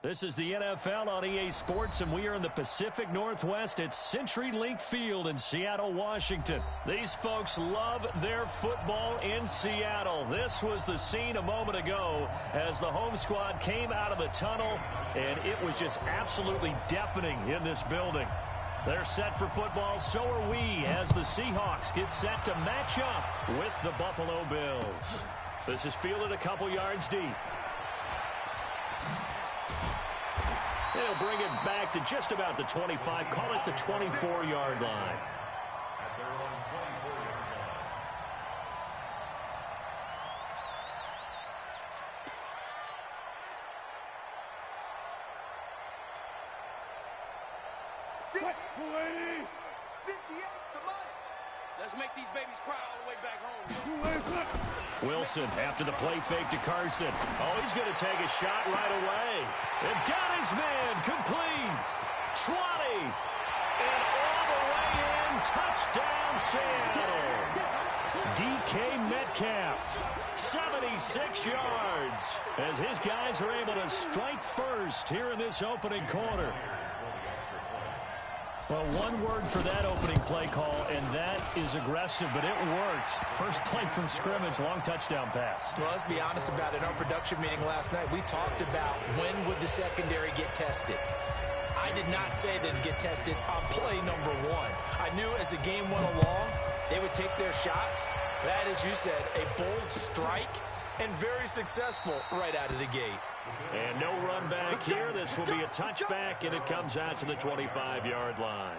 This is the NFL on EA Sports, and we are in the Pacific Northwest at CenturyLink Field in Seattle, Washington. These folks love their football in Seattle. This was the scene a moment ago as the home squad came out of the tunnel, and it was just absolutely deafening in this building. They're set for football, so are we, as the Seahawks get set to match up with the Buffalo Bills. This is fielded a couple yards deep. They'll bring it back to just about the 25, call it the 24-yard line. Let's make these babies cry all the way back home. Wilson after the play fake to Carson. Oh, he's going to take a shot right away. They've got his man complete. 20. And all the way in. Touchdown, Seattle. DK Metcalf. 76 yards. As his guys are able to strike first here in this opening quarter. Well, one word for that opening play call, and that is aggressive, but it worked. First play from scrimmage, long touchdown pass. Well, let's be honest about it. In our production meeting last night, we talked about when would the secondary get tested. I did not say they'd get tested on play number one. I knew as the game went along, they would take their shots. That, as you said, a bold strike and very successful right out of the gate. And no run back here. This will be a touchback, and it comes out to the 25-yard line.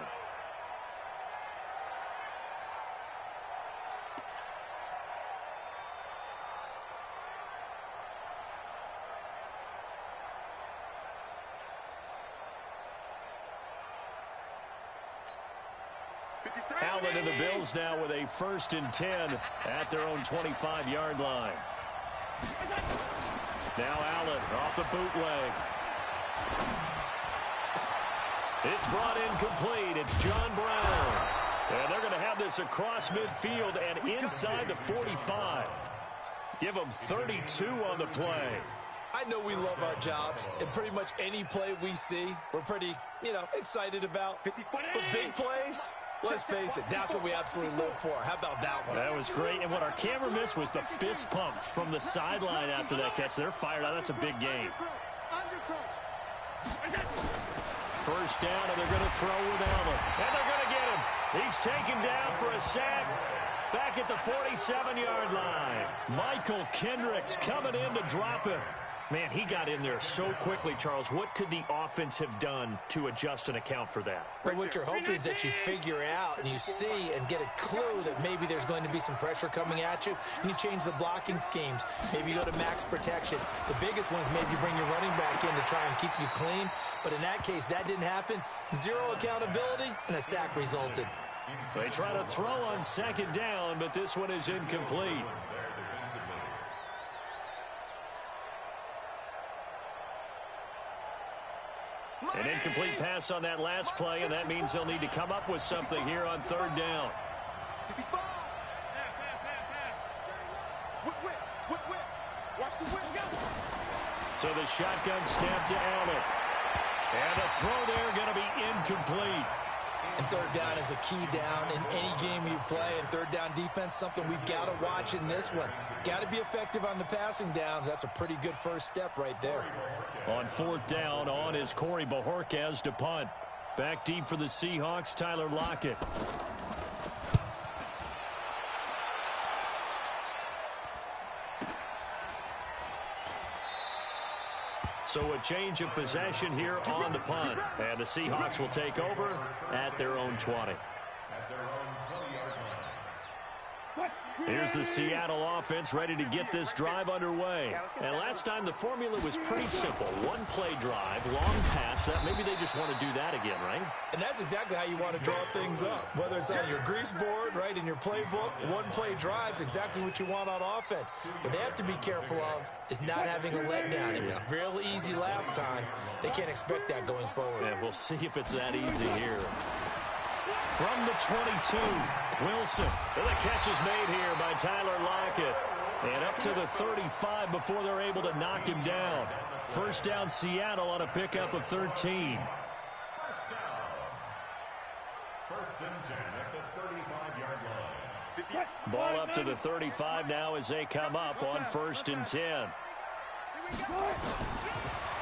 Allen and the Bills now with a 1st and 10 at their own 25-yard line. Now Allen off the bootleg. It's brought in complete. It's John Brown. And they're going to have this across midfield and inside the 45. Give them 32 on the play. I know we love our jobs, and pretty much any play we see, we're pretty, excited about. But big plays, let's face it, that's what we absolutely live for. How about that one? That was great, and what our camera missed was the fist pump from the sideline after that catch. They're fired out. That's a big game. First down, and they're going to throw with Allen. And they're going to get him. He's taken down for a sack back at the 47-yard line. Michael Kendricks coming in to drop him. Man, he got in there so quickly, Charles. What could the offense have done to adjust and account for that? But what you're hoping is that you figure out and you see and get a clue that maybe there's going to be some pressure coming at you, and you change the blocking schemes. Maybe you go to max protection. The biggest one is maybe you bring your running back in to try and keep you clean. But in that case, that didn't happen. Zero accountability, and a sack resulted. They try to throw on 2nd down, but this one is incomplete. An incomplete pass on that last play, and that means they'll need to come up with something here on 3rd down. So the shotgun snap to Allen. And the throw there going to be incomplete. And 3rd down is a key down in any game you play. And 3rd down defense, something we've got to watch in this one. Got to be effective on the passing downs. That's a pretty good first step right there. On 4th down, on is Corey Bojorquez to punt. Back deep for the Seahawks, Tyler Lockett. So a change of possession here on the punt. And the Seahawks will take over at their own 20. Here's the Seattle offense ready to get this drive underway. And last time the formula was pretty simple. One play drive, long pass. That maybe they just want to do that again, right? And that's exactly how you want to draw things up. Whether it's on your grease board, right, in your playbook, one play drive's exactly what you want on offense. What they have to be careful of is not having a letdown. It was real easy last time. They can't expect that going forward. Yeah, we'll see if it's that easy here. From the 22, Wilson. And the catch is made here by Tyler Lockett. And up to the 35 before they're able to knock him down. First down, Seattle on a pickup of 13. First and 10 at the 35-yard line. Ball up to the 35 now as they come up on first and 10.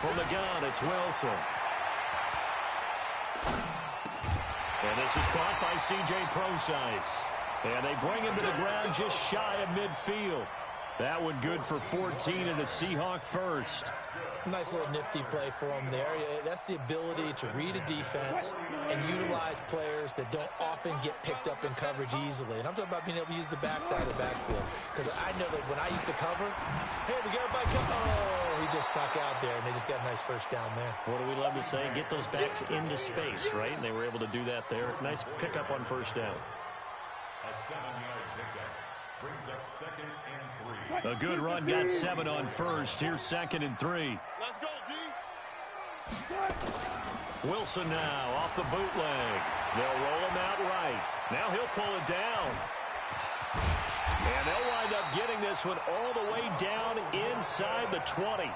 From the gun, it's Wilson. And this is caught by C.J. Procise. And they bring him to the ground just shy of midfield. That one good for 14 and a Seahawk first. Nice little nifty play for him there. That's the ability to read a defense and utilize players that don't often get picked up in coverage easily. And I'm talking about being able to use the backside of the backfield. Because I know that when I used to cover, hey, we got everybody come. Oh, he just snuck out there, and they just got a nice first down there. What do we love to say? Get those backs into space, right? And they were able to do that there. Nice pickup on first down. A 7-yard pickup brings up second and 3. A good run, got 7 on first. Here's second and 3. Let's go, D. Wilson now off the bootleg. They'll roll him out right. Now he'll pull it down. And they'll wind up getting this one all the way down inside the 20.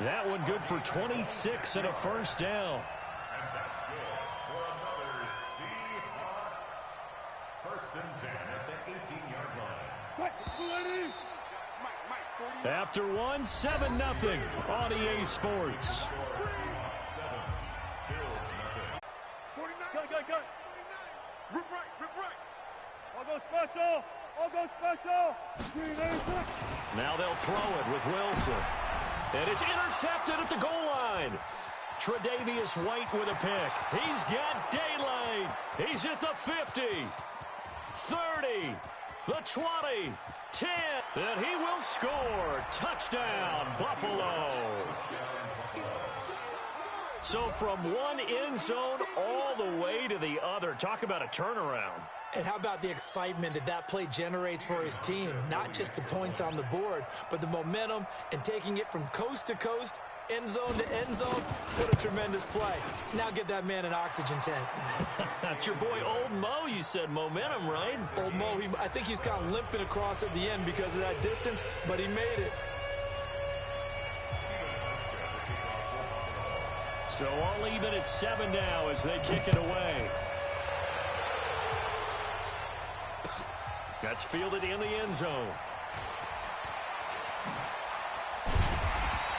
That one good for 26 and a first down. And that's good for another Seahawks. First and 10 at the 18-yard line. After one, 7-0 on EA Sports. Go. Rip right. I'll go special. Now they'll throw it with Wilson. And it's intercepted at the goal line. Tre'Davious White with a pick. He's got daylight. He's at the 50, 30, the 20, 10. And he will score. Touchdown, Buffalo. So from one end zone all the way to the other. Talk about a turnaround. And how about the excitement that play generates for his team? Not just the points on the board, but the momentum and taking it from coast to coast, end zone to end zone. What a tremendous play. Now get that man an oxygen tank. That's your boy Old Mo. You said momentum, right? Old Mo, I think he's kind of limping across at the end because of that distance, but he made it. So all even at 7 now as they kick it away. That's fielded in the end zone.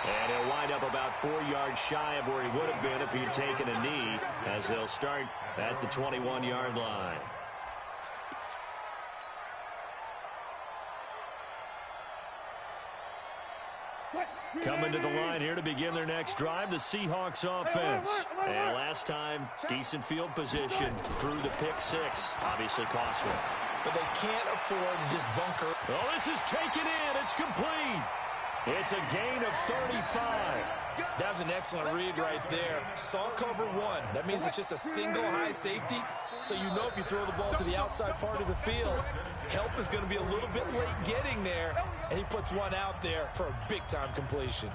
And he'll wind up about 4 yards shy of where he would have been if he had taken a knee, as they'll start at the 21-yard line. Coming to the line here to begin their next drive, the Seahawks offense. And last time, decent field position through the pick 6. Obviously costly. But they can't afford to just bunker. Oh, this is taken in. It's complete. It's a gain of 35. That was an excellent read right there. Saw cover 1. That means it's just a single high safety. So you know if you throw the ball to the outside part of the field, help is going to be a little bit late getting there. And he puts one out there for a big-time completion.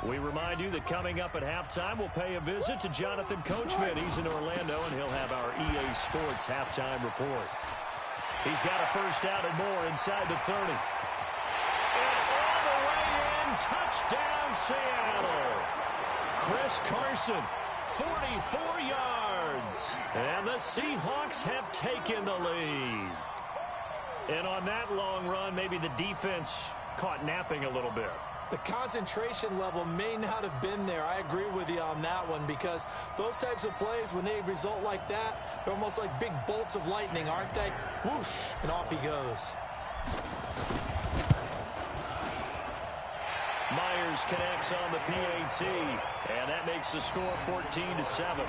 We remind you that coming up at halftime, we'll pay a visit to Jonathan Coachman. He's in Orlando, and he'll have our EA Sports halftime report. He's got a first down and more inside the 30. And all the way in, touchdown Seattle. Chris Carson, 44 yards. And the Seahawks have taken the lead. And on that long run, maybe the defense caught napping a little bit. The concentration level may not have been there. I agree with you on that one because those types of plays, when they result like that, they're almost like big bolts of lightning, aren't they? Whoosh, and off he goes. Myers connects on the PAT, and that makes the score 14-7.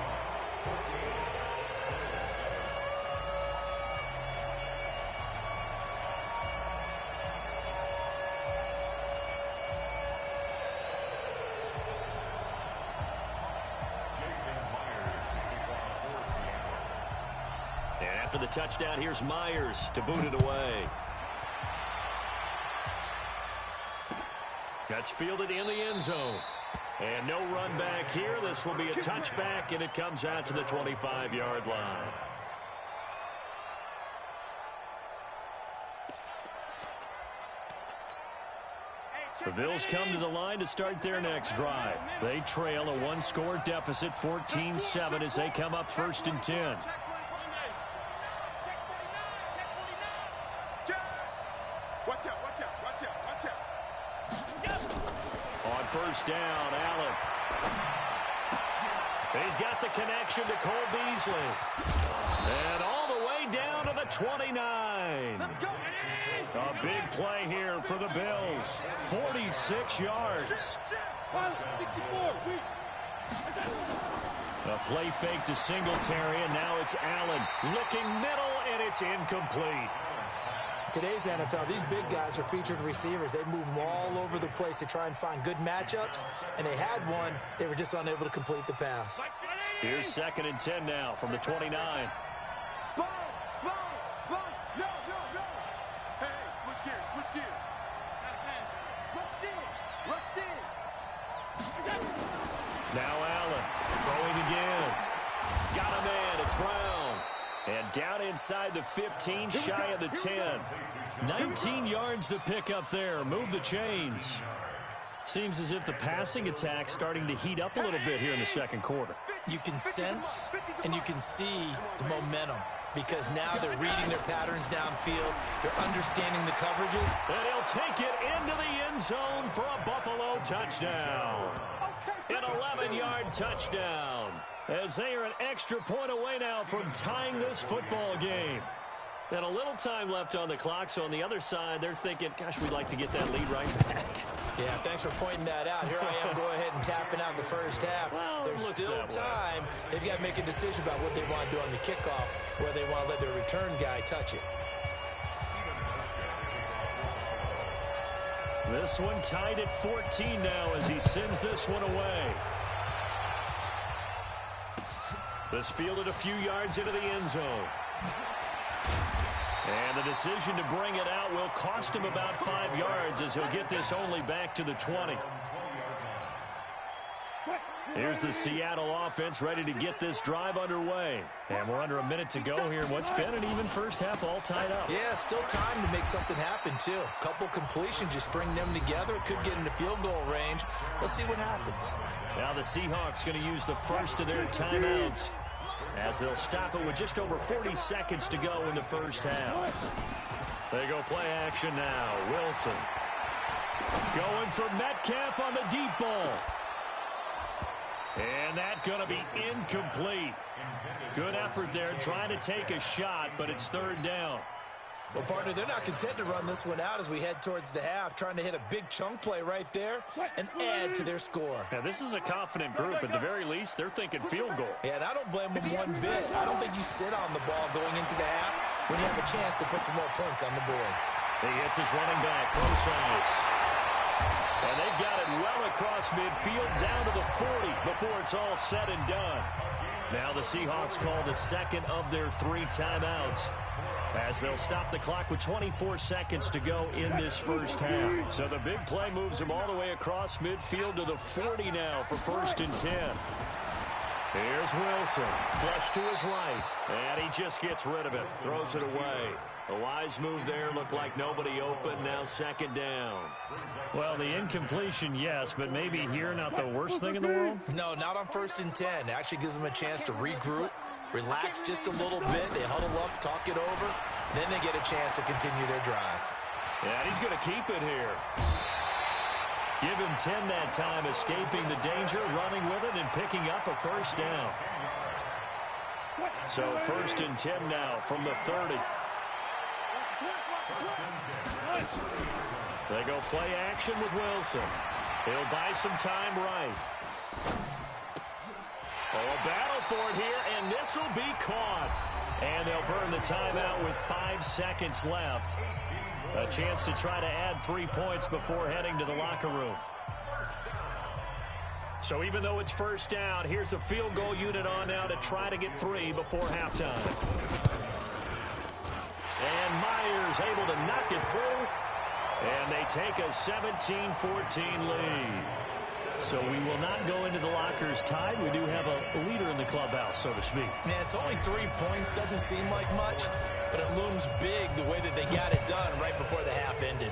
After the touchdown, here's Myers to boot it away. That's fielded in the end zone. And no run back here. This will be a touchback, and it comes out to the 25-yard line. The Bills come to the line to start their next drive. They trail a one-score deficit, 14-7, as they come up 1st and 10. On 1st down, Allen. He's got the connection to Cole Beasley. And all the way down to the 29. A big play here for the Bills. 46 yards. A play fake to Singletary, and now it's Allen. Looking middle, and it's incomplete. Today's NFL, these big guys are featured receivers. They move them all over the place to try and find good matchups, and they had one. They were just unable to complete the pass. Here's 2nd and 10 now from the 29. Now Allen throwing again. Got a man. It's Brown. And down inside the 15, shy of the 10. 19 yards to pick up there. Move the chains. Seems as if the passing attack's starting to heat up a little bit here in the second quarter. You can sense and you can see the momentum because now they're reading their patterns downfield. They're understanding the coverages. And he'll take it into the end zone for a Buffalo touchdown. An 11-yard touchdown. As they are an extra point away now from tying this football game. And a little time left on the clock, so on the other side, they're thinking, gosh, we'd like to get that lead right back. Yeah, thanks for pointing that out. Here I am going ahead and tapping out the first half. Well, there's still time. They've got to make a decision about what they want to do on the kickoff, whether they want to let their return guy touch it. This one tied at 14 now as he sends this one away. This fielded a few yards into the end zone. And the decision to bring it out will cost him about 5 yards as he'll get this only back to the 20. Here's the Seattle offense ready to get this drive underway. And we're under a minute to go here in what's been an even first half, all tied up. Yeah, still time to make something happen, too. A couple completions, just string them together. Could get into field goal range. Let's see what happens. Now the Seahawks going to use the first of their timeouts as they'll stop it with just over 40 seconds to go in the first half. They go play action now. Wilson going for Metcalf on the deep ball. And that's going to be incomplete. Good effort there trying to take a shot, but it's 3rd down. Well, partner, they're not content to run this one out as we head towards the half, trying to hit a big chunk play right there and add to their score. Now, this is a confident group. At the very least, they're thinking field goal. Yeah, and I don't blame them one bit. I don't think you sit on the ball going into the half when you have a chance to put some more points on the board. He hits his running back, close. And they've got it well across midfield down to the 40 before it's all said and done. Now the Seahawks call the second of their 3 timeouts as they'll stop the clock with 24 seconds to go in this first half. So the big play moves them all the way across midfield to the 40 now for 1st and 10. Here's Wilson, flush to his right, and he just gets rid of it, throws it away. A wise move there, looked like nobody open, now 2nd down. Well, the incompletion, yes, but maybe here not the worst thing in the world? No, not on 1st and 10. It actually gives them a chance to regroup, relax just a little bit. They huddle up, talk it over, then they get a chance to continue their drive. Yeah, he's going to keep it here. Give him 10 that time, escaping the danger, running with it, and picking up a 1st down. So 1st and 10 now from the 30. They go play action with Wilson. He'll buy some time right. Oh, a battle for it here, and this will be caught. And they'll burn the timeout with 5 seconds left. A chance to try to add 3 points before heading to the locker room. So even though it's 1st down, here's the field goal unit on now to try to get 3 before halftime. And Myers able to knock it through. And they take a 17-14 lead. So we will not go into the lockers tied. We do have a leader in the clubhouse, so to speak. Man, it's only 3 points. Doesn't seem like much, but it looms big the way that they got it done right before the half ended.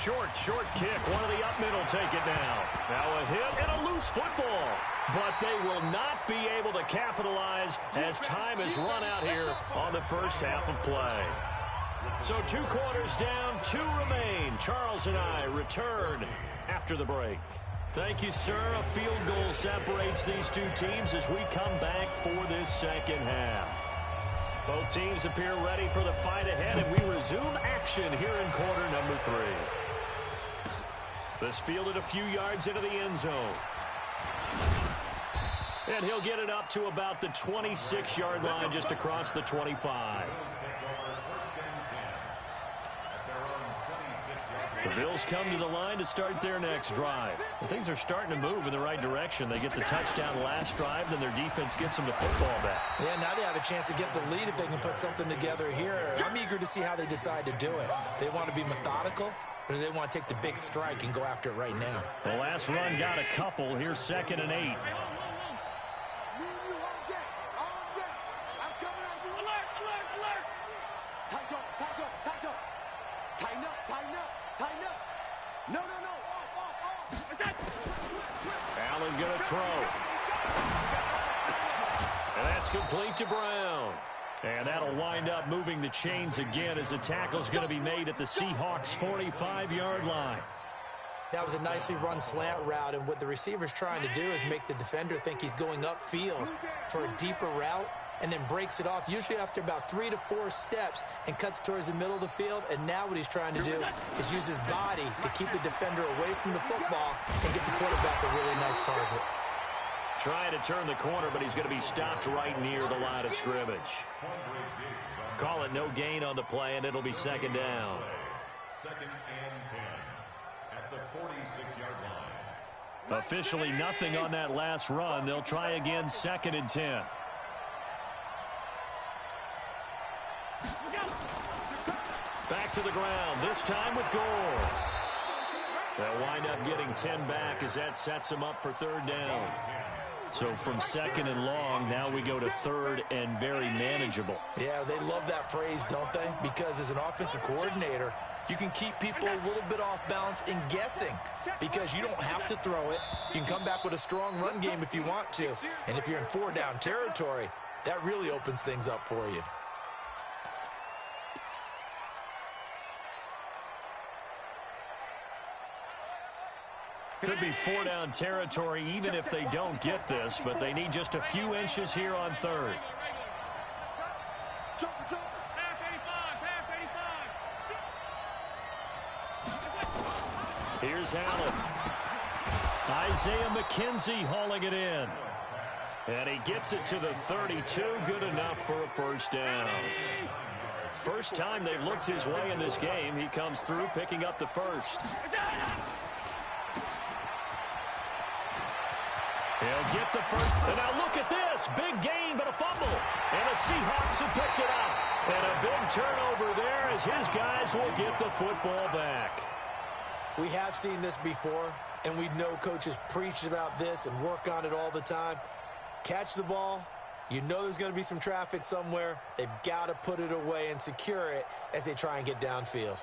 short kick. One of the up middle take it now. Now a hit and a loose football. But they will not be able to capitalize as time has run out here on the first half of play. So 2 quarters down, 2 remain. Charles and I return after the break. Thank you, sir. A field goal separates these two teams as we come back for this second half. Both teams appear ready for the fight ahead, and we resume action here in quarter number 3. This fielded a few yards into the end zone. And he'll get it up to about the 26-yard line just across the 25. The Bills come to the line to start their next drive. And things are starting to move in the right direction. They get the touchdown last drive, then their defense gets them the football back. Yeah, now they have a chance to get the lead if they can put something together here. I'm eager to see how they decide to do it. They want to be methodical, or do they want to take the big strike and go after it right now? The last run got a couple. Here's 2nd and 8. Allen going to throw. And that's complete to Brown. And that'll wind up moving the chains again as the tackle's going to be made at the Seahawks' 45-yard line. That was a nicely run slant route, and what the receiver's trying to do is make the defender think he's going upfield for a deeper route, and then breaks it off, usually after about 3 to 4 steps, and cuts towards the middle of the field. And now what he's trying to do is use his body to keep the defender away from the football and get the quarterback a really nice target. Trying to turn the corner, but he's going to be stopped right near the line of scrimmage. Call it no gain on the play, and it'll be 2nd down. 2nd and 10 at the 46-yard line. Officially nothing on that last run. They'll try again, 2nd and 10. Back to the ground, this time with Gore. They'll wind up getting 10 back as that sets them up for 3rd down. So from 2nd and long, now we go to 3rd and very manageable. Yeah, they love that phrase, don't they? Because as an offensive coordinator, you can keep people a little bit off balance and guessing because you don't have to throw it. You can come back with a strong run game if you want to. And if you're in 4-down territory, that really opens things up for you. Could be 4-down territory even if they don't get this, but they need just a few inches here on 3rd. Here's Allen. Isaiah McKenzie hauling it in. And he gets it to the 32. Good enough for a 1st down. First time they've looked his way in this game. He comes through picking up the 1st. He'll get the 1st. And now look at this. Big gain, but a fumble. And the Seahawks have picked it up. And a big turnover there as his guys will get the football back. We have seen this before, and we know coaches preach about this and work on it all the time. Catch the ball. You know there's going to be some traffic somewhere. They've got to put it away and secure it as they try and get downfield.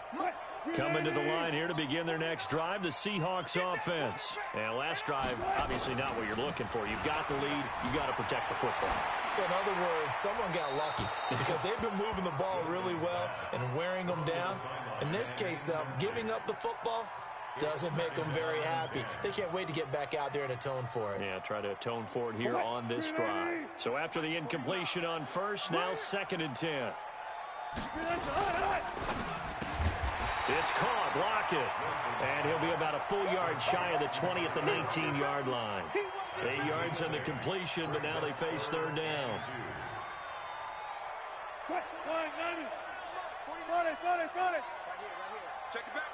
Coming to the line here to begin their next drive, the Seahawks offense. And last drive, obviously not what you're looking for. You've got the lead. You've got to protect the football. So in other words, someone got lucky because they've been moving the ball really well and wearing them down. In this case, though, giving up the football doesn't make them very happy. They can't wait to get back out there and atone for it. Yeah, try to atone for it here on this drive. So after the incompletion on 1st, now 2nd and 10. It's caught, block it. And he'll be about a full yard shy of the 20 at the 19-yard line. 8 yards on the completion, but now they face 3rd down. Check the back.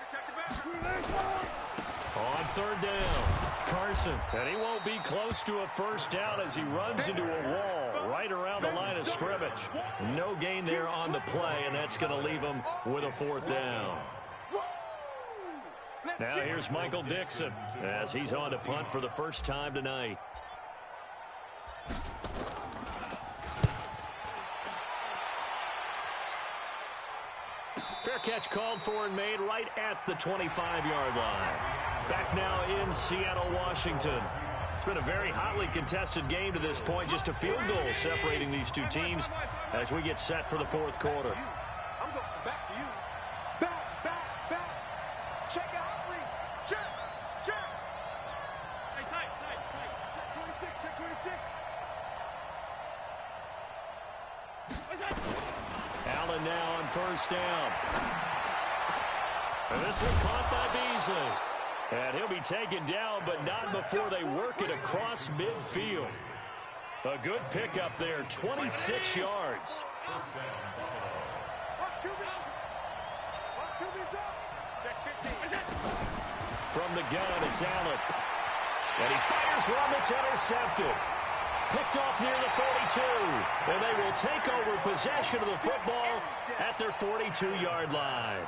On 3rd down, Carson. And he won't be close to a 1st down as he runs into a wall right around the line of scrimmage. No gain there on the play, and that's going to leave him with a 4th down. Now here's Michael Dixon as he's on to punt for the first time tonight. Fair catch called for and made right at the 25-yard line. Back now in Seattle, Washington. It's been a very hotly contested game to this point. Just a field goal separating these two teams as we get set for the fourth quarter. I'm going back to you. Back. Check out, Lee. Check. Hey, tight. Check 26. Allen now on first down. And this one caught by Beasley. And he'll be taken down, but not before they work it across midfield. A good pickup there, 26 yards. From the gun, it's Allen. And he fires one that's intercepted. Picked off near the 42. And they will take over possession of the football at their 42-yard line.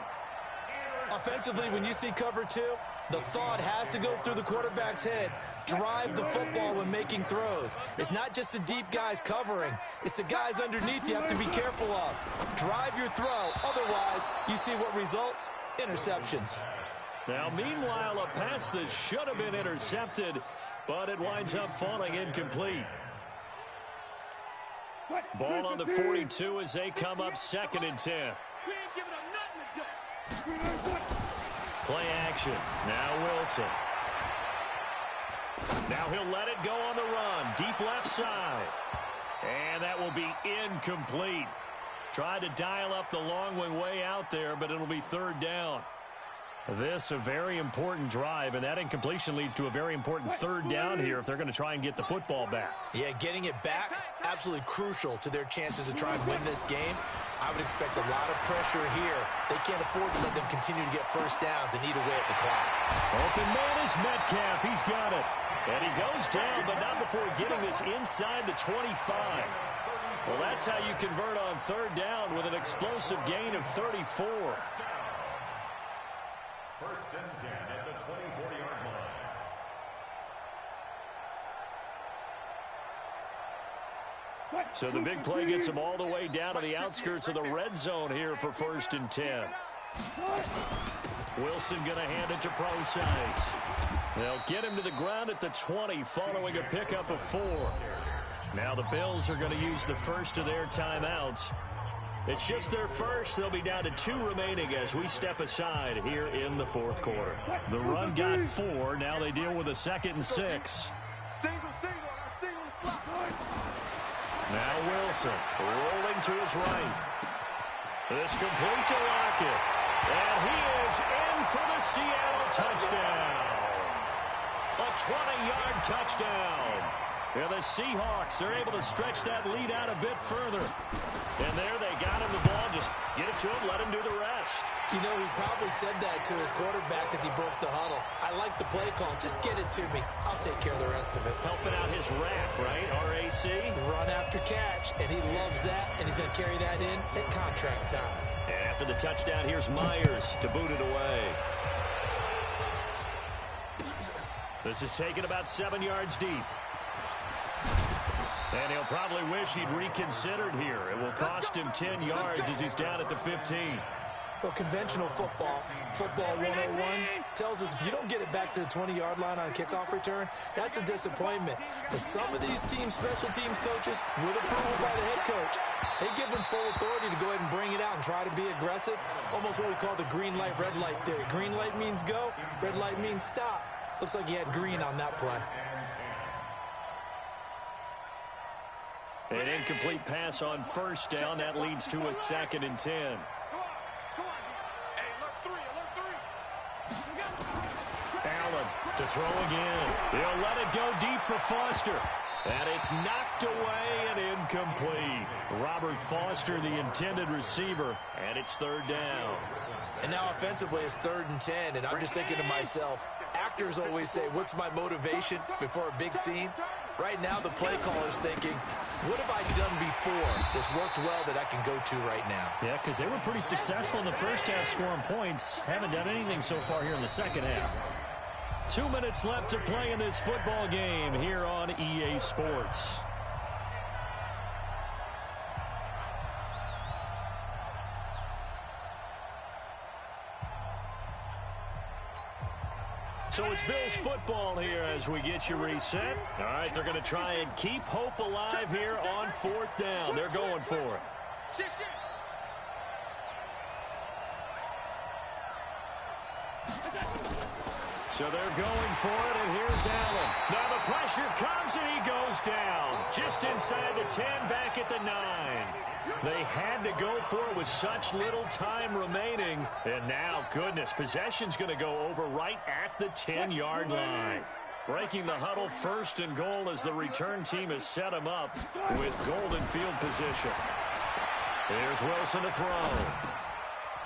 Offensively, when you see cover two, the thought has to go through the quarterback's head. Drive the football when making throws. It's not just the deep guys covering. It's the guys underneath you have to be careful of. Drive your throw. Otherwise, you see what results? Interceptions. Now, meanwhile, a pass that should have been intercepted, but it winds up falling incomplete. Ball on the 42 as they come up 2nd and 10. We ain't giving up nothing today. Play action. Now Wilson. Now he'll let it go on the run. Deep left side. And that will be incomplete. Tried to dial up the long one way out there, but it'll be 3rd down. This a very important drive, and that incompletion leads to a very important 3rd down here if they're going to try and get the football back. Yeah, getting it back, absolutely crucial to their chances to try and win this game. I would expect a lot of pressure here. They can't afford to let them continue to get first downs and eat away at the clock. Open man is Metcalf. He's got it. And he goes down, but not before getting this inside the 25. Well, that's how you convert on 3rd down with an explosive gain of 34. 1st and 10 at the 24-yard line. So the big play gets them all the way down to the outskirts of the red zone here for 1st and 10. Wilson going to hand it to Procise. They'll get him to the ground at the 20 following a pickup of 4. Now the Bills are going to use the first of their timeouts. It's just their first. They'll be down to 2 remaining as we step aside here in the 4th quarter. The run got 4. Now they deal with a 2nd and 6. Now Wilson rolling to his right. This complete to Lockett. And he is in for the Seattle touchdown. A 20-yard touchdown. And the Seahawks are able to stretch that lead out a bit further. And there they got him the ball. Just get it to him, let him do the rest. You know, he probably said that to his quarterback as he broke the huddle. I like the play call. Just get it to me. I'll take care of the rest of it. Helping out his rap, right? RAC. Run after catch, and he loves that, and he's going to carry that in at contract time. And after the touchdown, here's Myers to boot it away. This is taken about 7 yards deep. And he'll probably wish he'd reconsidered here. It will cost him 10 yards as he's down at the 15. Well, conventional football 101, tells us if you don't get it back to the 20-yard line on a kickoff return, that's a disappointment. But some of these teams, special teams coaches, with approval by the head coach, they give them full authority to go ahead and bring it out and try to be aggressive. Almost what we call the green light, red light theory. Green light means go, red light means stop. Looks like he had green on that play. An incomplete pass on 1st down. That leads to a 2nd and 10. Come on. Hey, alert 3. Allen to throw again. He'll let it go deep for Foster. And it's knocked away and incomplete. Robert Foster, the intended receiver, and it's 3rd down. And now offensively it's 3rd and 10, and I'm just thinking to myself, actors always say, what's my motivation before a big scene? Right now the play caller's thinking, what have I done before that's worked well that I can go to right now? Yeah, because they were pretty successful in the first half scoring points. Haven't done anything so far here in the second half. 2 minutes left to play in this football game here on EA Sports. So it's Bills football here as we get you reset. All right, they're going to try and keep hope alive here on 4th down. They're going for it. So they're going for it, and here's Allen. Now the pressure comes, and he goes down. Just inside the 10, back at the 9. They had to go for it with such little time remaining. And now, goodness, possession's going to go over right at the 10-yard line. Breaking the huddle, 1st and goal as the return team has set him up with golden field position. Here's Wilson to throw.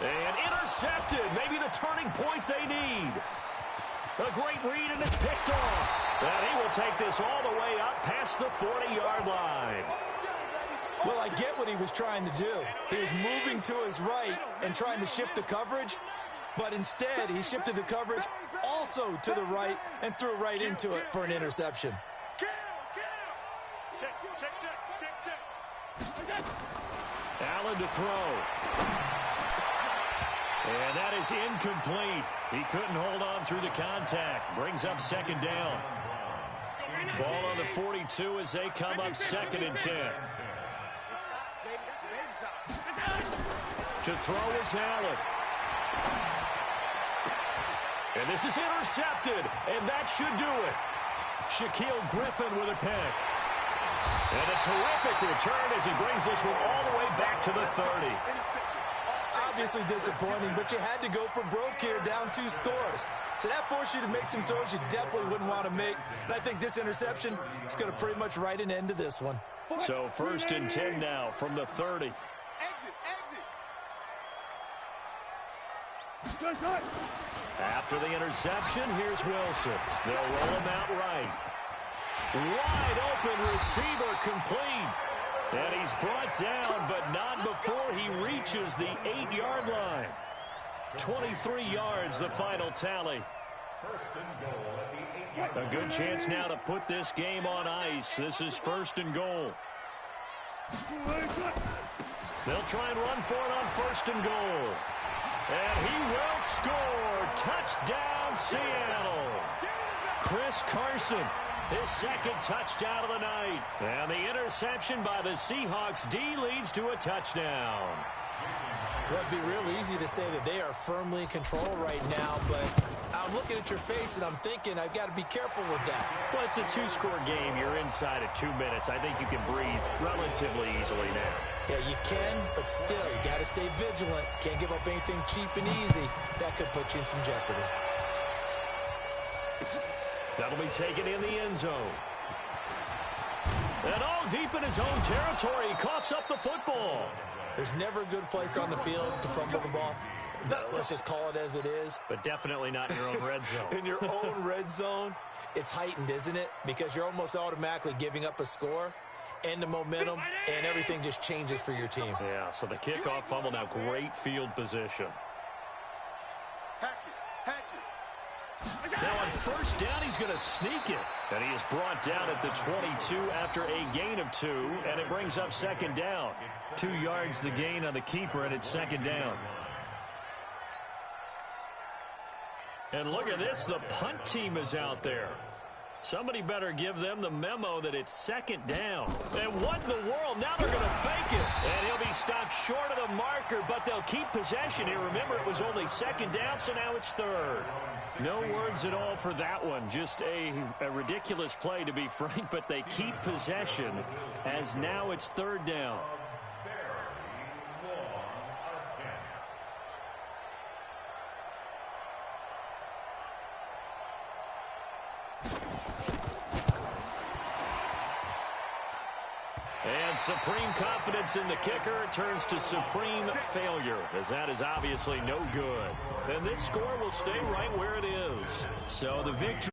And intercepted. Maybe the turning point they need. A great read, and it's picked off. And he will take this all the way up past the 40-yard line. Well, I get what he was trying to do. He was moving to his right and trying to shift the coverage, but instead he shifted the coverage also to the right and threw right into it for an interception. Allen to throw. And that is incomplete. He couldn't hold on through the contact. Brings up 2nd down. Ball on the 42 as they come up 2nd and 10. To throw is Allen. And this is intercepted, and that should do it. Shaquille Griffin with a pick. And a terrific return as he brings this one all the way back to the 30. Obviously disappointing, but you had to go for broke here, down 2 scores. So that forced you to make some throws you definitely wouldn't want to make. And I think this interception is going to pretty much write an end to this one. So 1st and 10 now from the 30. After the interception, here's Wilson. They'll roll him out right. Wide open receiver complete. And he's brought down, but not before he reaches the 8-yard line. 23 yards, the final tally. A good chance now to put this game on ice. This is 1st and goal. They'll try and run for it on 1st and goal. And he will score. Touchdown, Seattle. Chris Carson, his 2nd touchdown of the night. And the interception by the Seahawks D leads to a touchdown. Well, it'd be real easy to say that they are firmly in control right now, but I'm looking at your face and I'm thinking I've got to be careful with that. Well, it's a 2-score game. You're inside at 2 minutes. I think you can breathe relatively easily now. Yeah, you can, but still, you got to stay vigilant. Can't give up anything cheap and easy. That could put you in some jeopardy. That'll be taken in the end zone. And all deep in his own territory, he coughs up the football. There's never a good place on the field to fumble the ball. Let's just call it as it is. But definitely not in your own red zone. In your own red zone, it's heightened, isn't it? Because you're almost automatically giving up a score and the momentum, and everything just changes for your team. Yeah, so the kickoff fumble, now great field position. Now on 1st down, he's going to sneak it. And he is brought down at the 22 after a gain of 2, and it brings up 2nd down. 2 yards the gain on the keeper, and it's 2nd down. And look at this, the punt team is out there. Somebody better give them the memo that it's 2nd down. And what in the world? Now they're going to fake it. And he'll be stopped short of the marker, but they'll keep possession here. Remember, it was only 2nd down, so now it's 3rd. No words at all for that one. Just a ridiculous play, to be frank, but they keep possession as now it's 3rd down. And supreme confidence in the kicker turns to supreme failure, as that is obviously no good. And this score will stay right where it is. So the victory